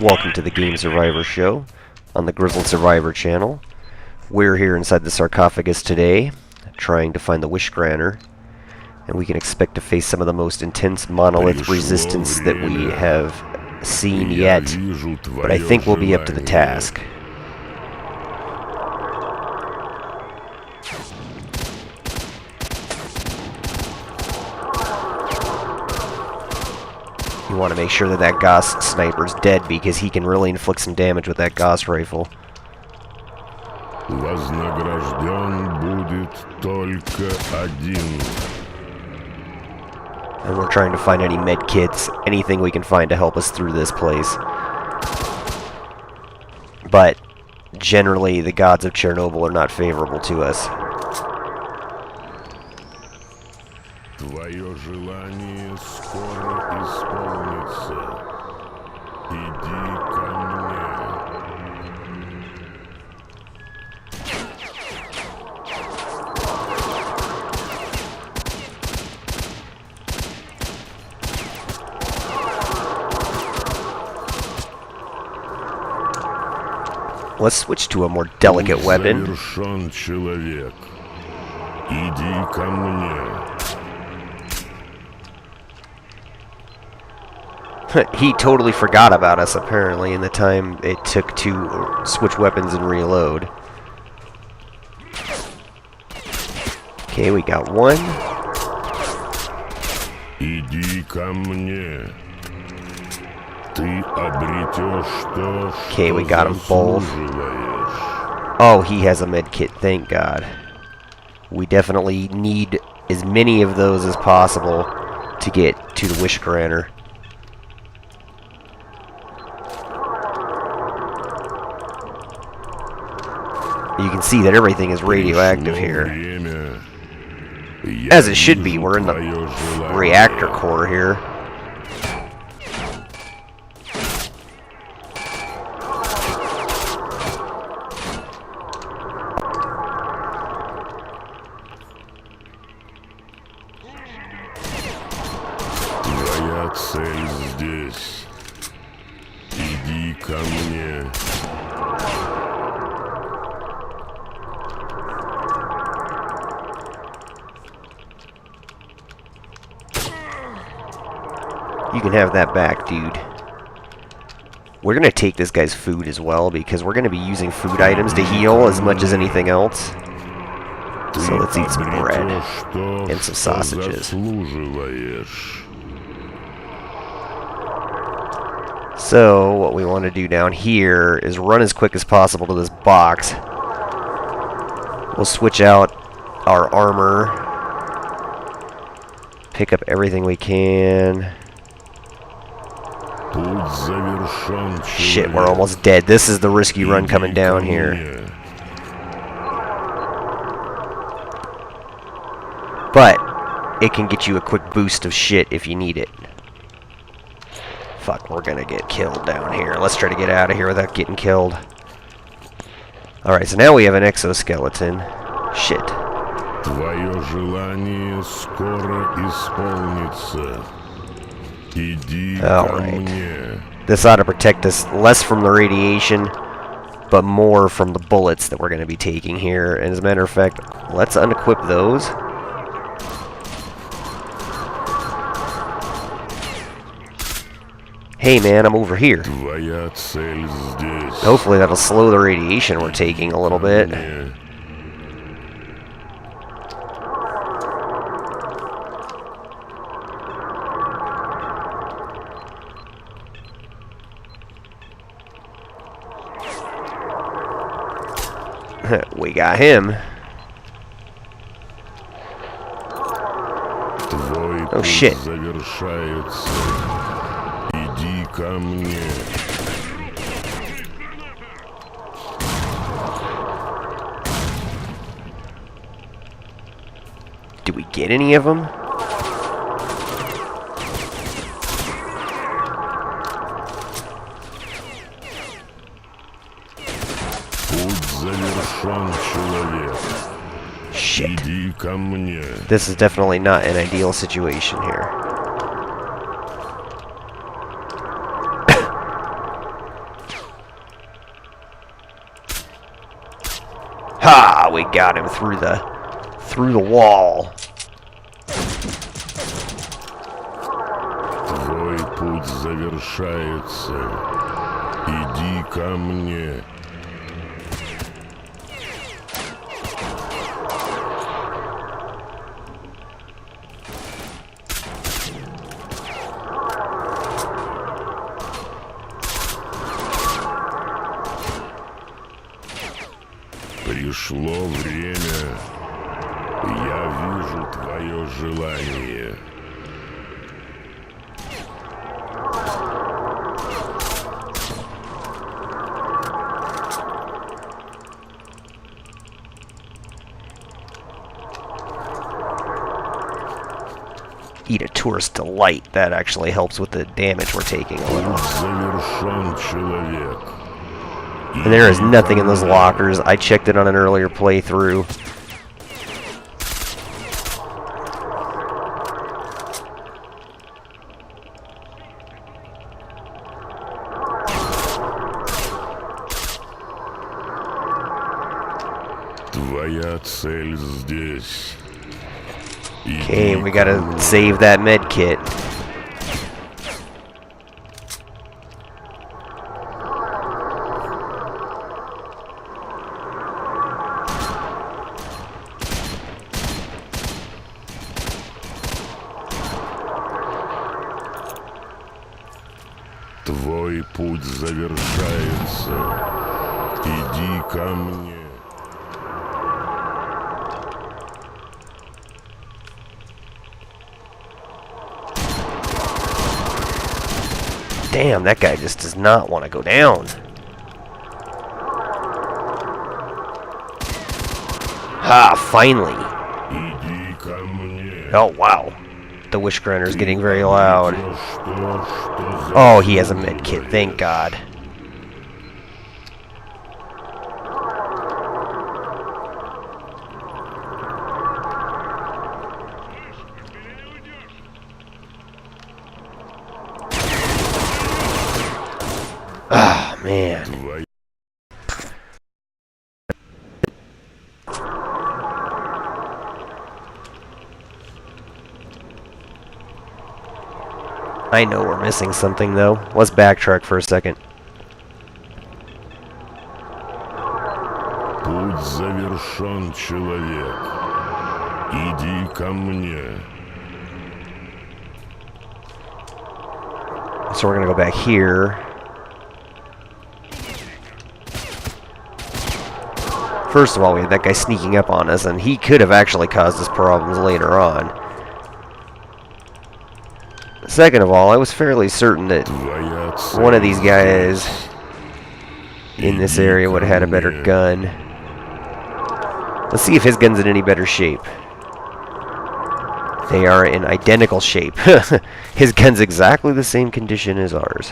Welcome to the Game Survivor Show on the Grizzled Survivor channel. We're here inside the sarcophagus today, trying to find the Wish Granter, and we can expect to face some of the most intense monolith resistance that we have seen yet, but I think we'll be up to the task. You want to make sure that that Gauss sniper's dead, because he can really inflict some damage with that Gauss rifle. And we're trying to find any med kits, anything we can find to help us through this place. But generally, the gods of Chernobyl are not favorable to us. Твое желание скоро исполнится. Иди ко мне. Let's switch to a more delicate weapon. Завершен человек. Иди ко мне. He totally forgot about us, apparently, in the time it took to switch weapons and reload. Okay, we got one. Иди ко мне. Ты обретешь то, Okay, we got them both. заслуживаешь. Oh, he has a med kit, thank God. We definitely need as many of those as possible to get to the Wish Granter. You can see that everything is radioactive here. As it should be. We're in the reactor core here. Твоя цель здесь. Иди ко мне. You can have that back, dude. We're going to take this guy's food as well, because we're going to be using food items to heal as much as anything else. So let's eat some bread and some sausages. So what we want to do down here is run as quick as possible to this box. We'll switch out our armor. Pick up everything we can. Shit, we're almost dead. This is the risky run coming down here. But it can get you a quick boost of shit if you need it. Fuck, we're gonna get killed down here. Let's try to get out of here without getting killed. Alright, so now we have an exoskeleton. Shit. Твое желание скоро исполнится. Иди ко мне. This ought to protect us less from the radiation, but more from the bullets that we're going to be taking here. And as a matter of fact, let's unequip those. Hey man, I'm over here. Твоя цель здесь. Hopefully that'll slow the radiation we're taking a little bit. We got him. Oh shit. Иди ко мне. Did we get any of them? Shit. This is definitely not an ideal situation here. we got him through the wall. Твой путь завершается. Иди ко мне. Пришло время. Я вижу твое желание. Eat a tourist delight. That actually helps with the damage we're taking a little. Завершен человек. And there is nothing in those lockers. I checked it on an earlier playthrough. Твоя цель здесь. Okay, we gotta save that med kit. Твой путь завершается. Иди ко мне. Damn, that guy just does not want to go down. Ah, finally. Иди ко мне. Oh, wow. The wish grinner is getting very loud. Oh, he has a med kit, thank God. Ah, man. I know we're missing something, though. Let's backtrack for a second. Путь завершен, человек. Иди ко мне. So we're gonna go back here. First of all, we had that guy sneaking up on us, and he could have actually caused us problems later on. Second of all, I was fairly certain that one of these guys in this area would have had a better gun. Let's see if his gun's in any better shape. They are in identical shape. His gun's exactly the same condition as ours.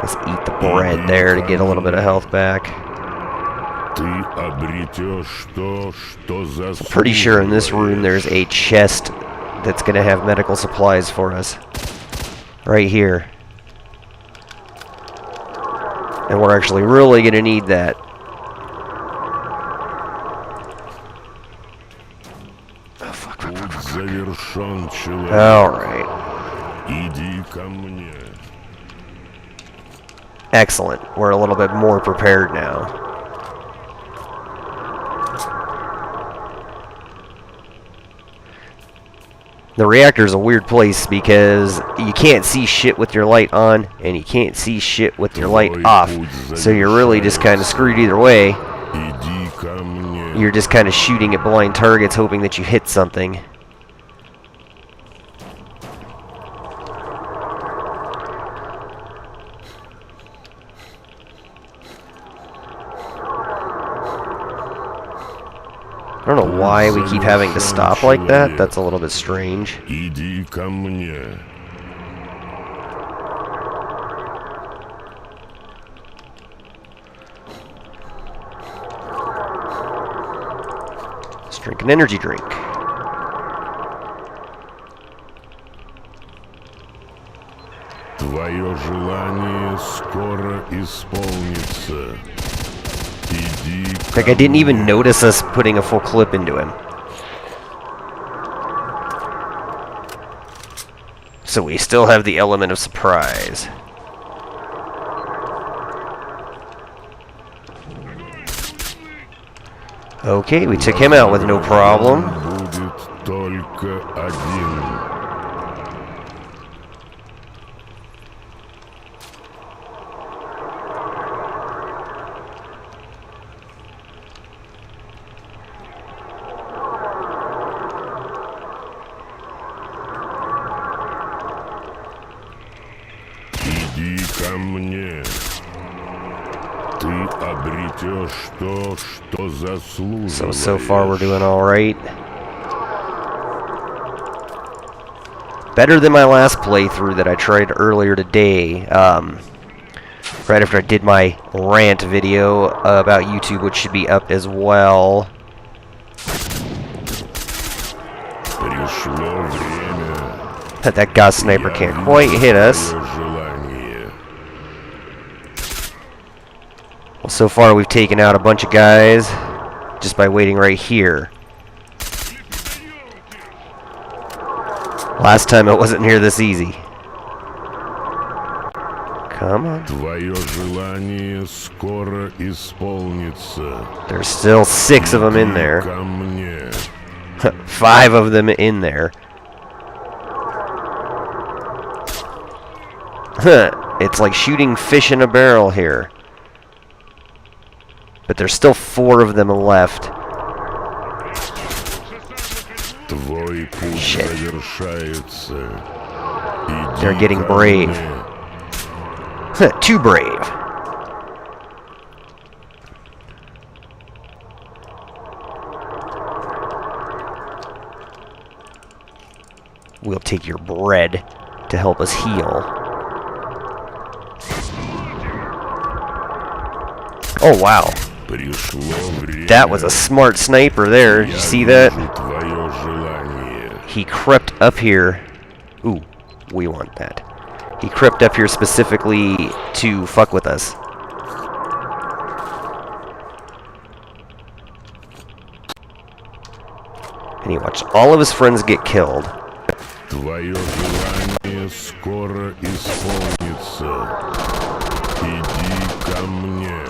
Let's eat the bread there to get a little bit of health back. I'm pretty sure in this room there's a chest that's going to have medical supplies for us. Right here. And we're actually really going to need that. Oh, fuck. Alright. Excellent. We're a little bit more prepared now. The reactor's a weird place because you can't see shit with your light on, and you can't see shit with your light off. So you're really just kind of screwed either way. You're just kind of shooting at blind targets, hoping that you hit something. I don't know why we keep having to stop like that. That's a little bit strange. Иди ко мне. Let's drink an energy drink. Твоя Твое желание скоро исполнится. Иди ко Like, I didn't even мне. notice us putting a full clip into him. So we still have the element of surprise. Okay, we took him out with no problem. Будет только один. Иди ко мне. Ты обретешь то, что заслуживаешь. So far we're doing alright. Better than my last playthrough that I tried earlier today. Right after I did my rant video about YouTube, which should be up as well. Пришло время. That Gauss sniper can't quite hit us. Твое желание. Well, so far we've taken out a bunch of guys just by waiting right here. Last time it wasn't near this easy. Come on. Твое желание скоро исполнится. There's still 6 of them in Иди there. ко мне. 5 of them in there. It's like shooting fish in a barrel here. But there's still 4 of them left. Твой путь Shit. завершается. Иди They're getting ко brave. мне. Too brave. We'll take your bread to help us heal. Oh wow. Пришло время. That was a smart sniper there. Did you see that? Я вижу твое желание. He crept up here. Ooh, we want that. He crept up here specifically to fuck with us. And he watched all of his friends get killed. Твое желание скоро исполнится. Иди ко мне.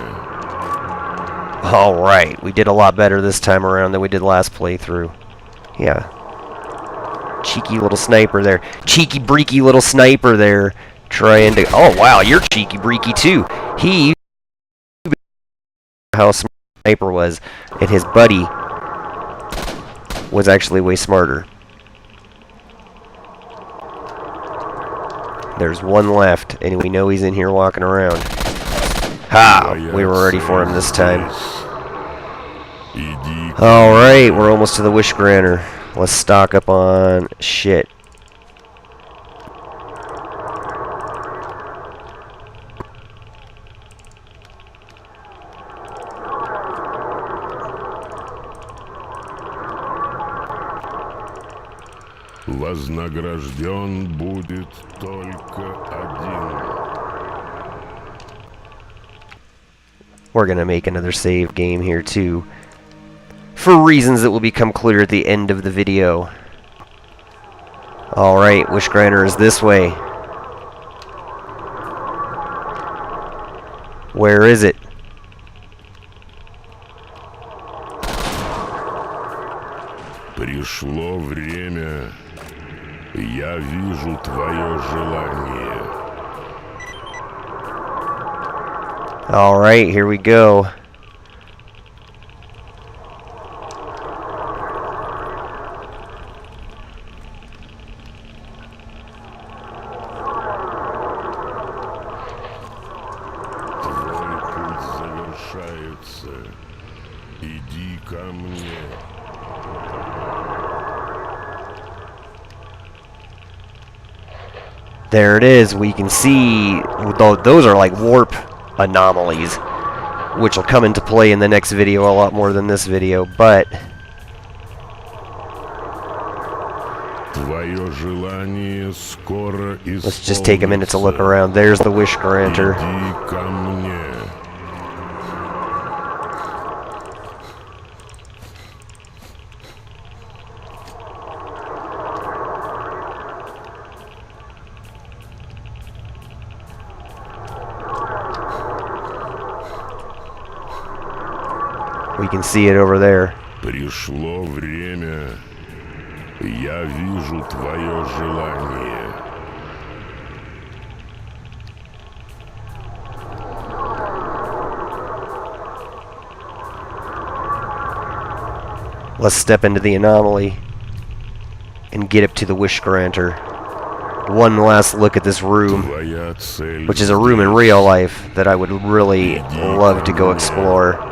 Alright, we did a lot better this time around than we did last playthrough. Yeah. Cheeky little sniper there. Cheeky breaky little sniper there. Trying to... Oh wow, you're cheeky breaky too. He... How smart sniper was. And his buddy was actually way smarter. There's one left, and we know he's in here walking around. Ha! We were ready for him this time. Иди ко Alright, we're almost to the wish granter. Let's stock up on shit. Вознагражден будет только один. We're gonna make another save game here too, for reasons that will become clear at the end of the video. Alright, wish granter is this way. Where is it? Пришло время. Я вижу твое желание. Alright, here we go. Твой путь завершается. Иди ко мне. There it is. We can see those are like warp anomalies, which will come into play in the next video a lot more than this video, but Твое Твое желание скоро Let's just take a minute to look around. There's the wish granter. Иди ко мне. We can see it over there. Пришло время. Я вижу твое желание. Let's step into the anomaly and get up to the wish granter. One last look at this room, Твоя цель which is a room in real life that I would really love to go explore.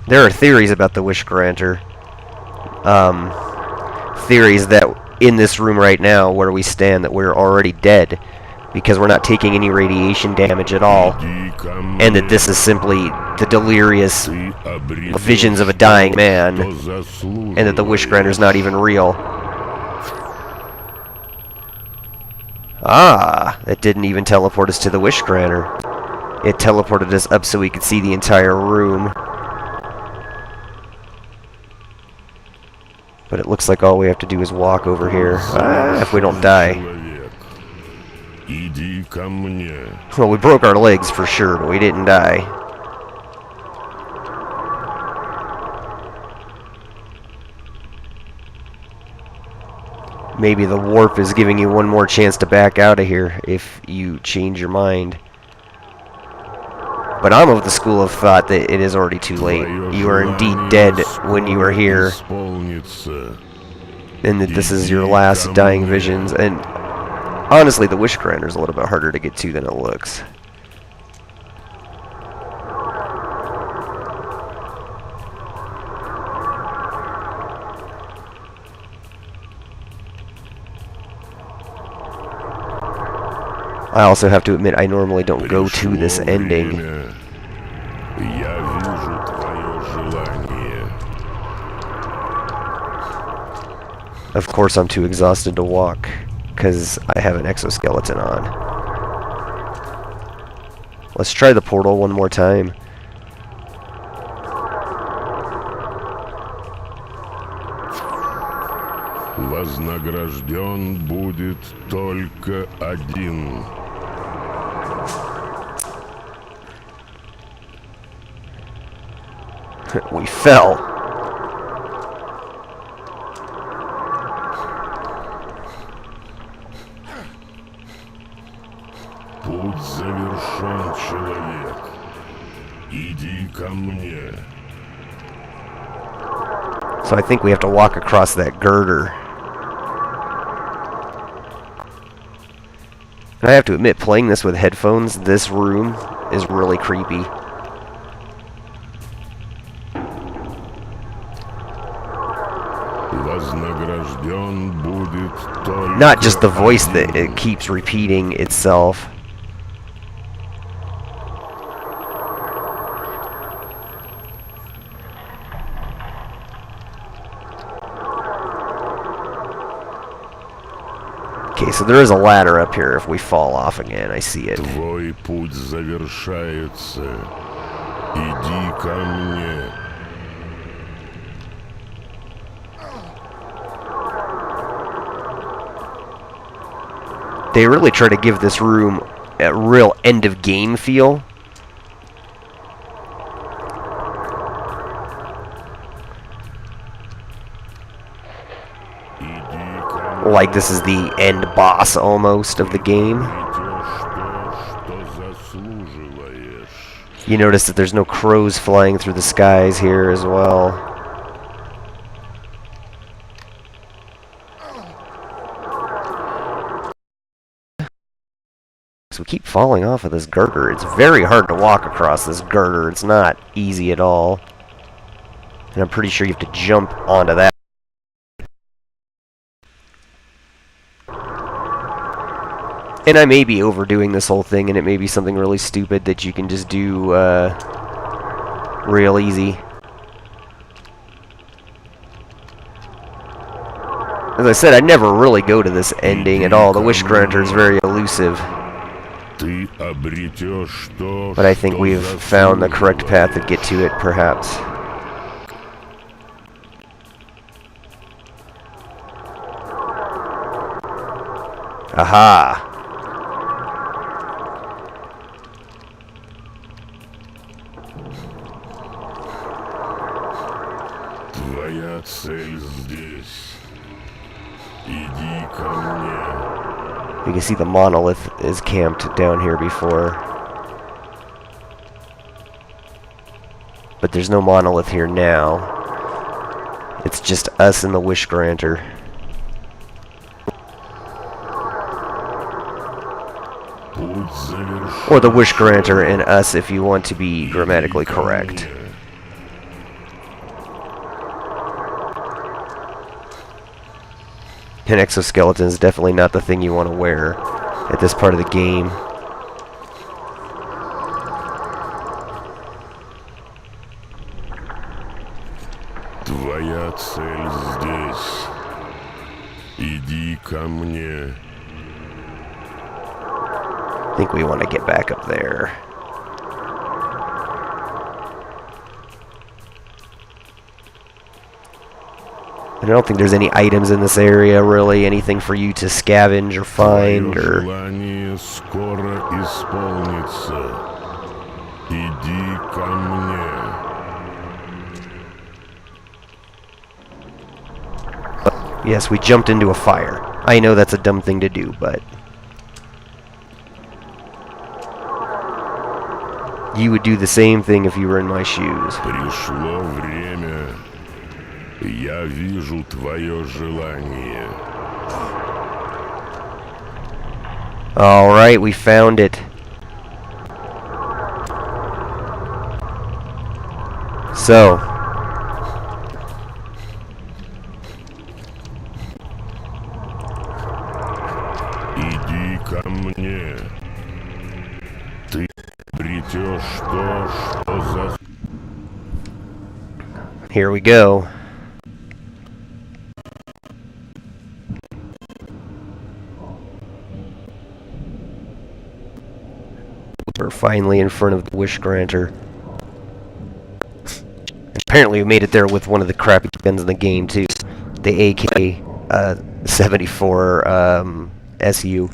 There are theories about the wish granter. Theories that in this room right now where we stand that we're already dead because we're not taking any radiation damage at all, Иди ко and that this is simply the delirious Ты обретешь visions of a dying man, то, что заслуживаешь. and that the wish granter is not even real. Ah, that didn't even teleport us to the wish granter. It teleported us up so we could see the entire room. But it looks like all we have to do is walk over here. If we don't die. Человек. Иди ко мне. Well, we broke our legs for sure, but we didn't die. Maybe the warp is giving you one more chance to back out of here if you change your mind. But I'm of the school of thought that it is already too late. You are indeed dead when you are here, Исполнится. and that this is your last dying visions. And honestly, the wish granter is a little bit harder to get to than it looks. I also have to admit, I normally don't go to this Пришло ending. время. Я вижу твое желание. Of course, I'm too exhausted to walk, because I have an exoskeleton on. Let's try the portal one more time. Вознагражден будет только один. We fell. Путь завершен, человек. Иди ко мне. So I think we have to walk across that girder. And I have to admit, playing this with headphones, this room is really creepy. Вознагражден будет только Not just the voice that один. it keeps repeating itself. Okay, so there is a ladder up here if we fall off again. I see it. Твой путь завершается. Иди ко мне. They really try to give this room a real end of game feel. Иди ко мне. Like this is the end boss almost of the game. Найдешь то, что заслуживаешь. You notice that there's no crows flying through the skies here as well. So we keep falling off of this girder. It's very hard to walk across this girder. It's not easy at all. And I'm pretty sure you have to jump onto that. And I may be overdoing this whole thing, and it may be something really stupid that you can just do real easy. As I said, I never really go to this ending at all. The Wish Granter is very elusive. Ты обретешь то, But I think что we've found the correct path to get to it, perhaps. Aha! Твоя цель здесь. Иди ко мне. You can see the monolith is camped down here before. But there's no monolith here now. It's just us and the Wish Granter. Путь завершен. Or the Wish Granter and us if you want to be grammatically correct. An exoskeleton is definitely not the thing you want to wear at this part of the game. Твоя цель здесь. Иди ко мне. I think we want to get back up there. I don't think there's any items in this area, really. Anything for you to scavenge or find, Твое or... желание скоро исполнится. Иди ко мне. Yes, we jumped into a fire. I know that's a dumb thing to do, but... You would do the same thing if you were in my shoes. Пришло время. Я вижу твое желание. Alright, we found it. So... Иди ко мне. Ты обретешь то, что за... Here we go. We're finally in front of the Wish Granter. Apparently we made it there with one of the crappy guns in the game too. The AK-74 SU.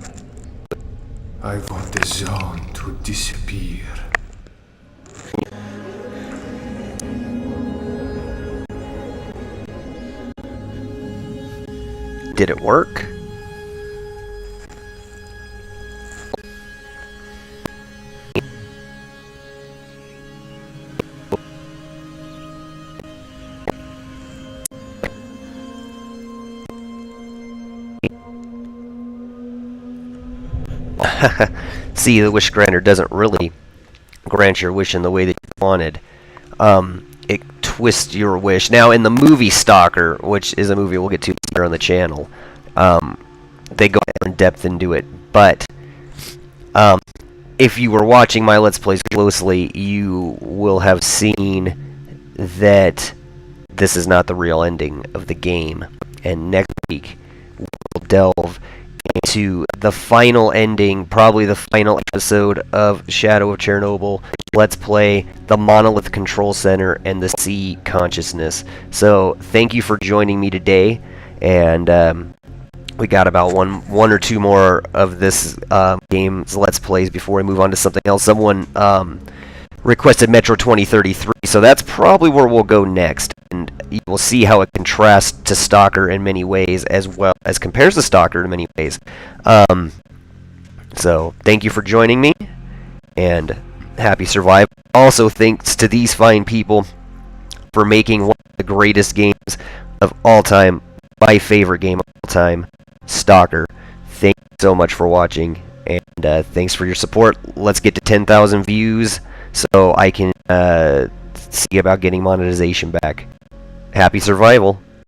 I want the zone to disappear. Did it work? See, the Wish Granter doesn't really grant your wish in the way that you wanted. It twists your wish. Now, in the movie Stalker, which is a movie we'll get to later on the channel, they go in depth into it. But if you were watching my Let's Plays closely, you will have seen that this is not the real ending of the game. And next week, we'll delve into the final ending, probably the final episode of Shadow of Chernobyl. Let's play the Monolith Control Center and the Sea Consciousness. So thank you for joining me today, and we got about one or two more of this game's Let's Plays before we move on to something else. Someone requested Metro 2033, so that's probably where we'll go next, and you will see how it contrasts to Stalker in many ways, as well as compares to Stalker in many ways. So thank you for joining me, and happy survival. Also, thanks to these fine people for making one of the greatest games of all time, my favorite game of all time, Stalker. Thank you so much for watching, and thanks for your support. Let's get to 10,000 views so I can see about getting monetization back. Happy survival.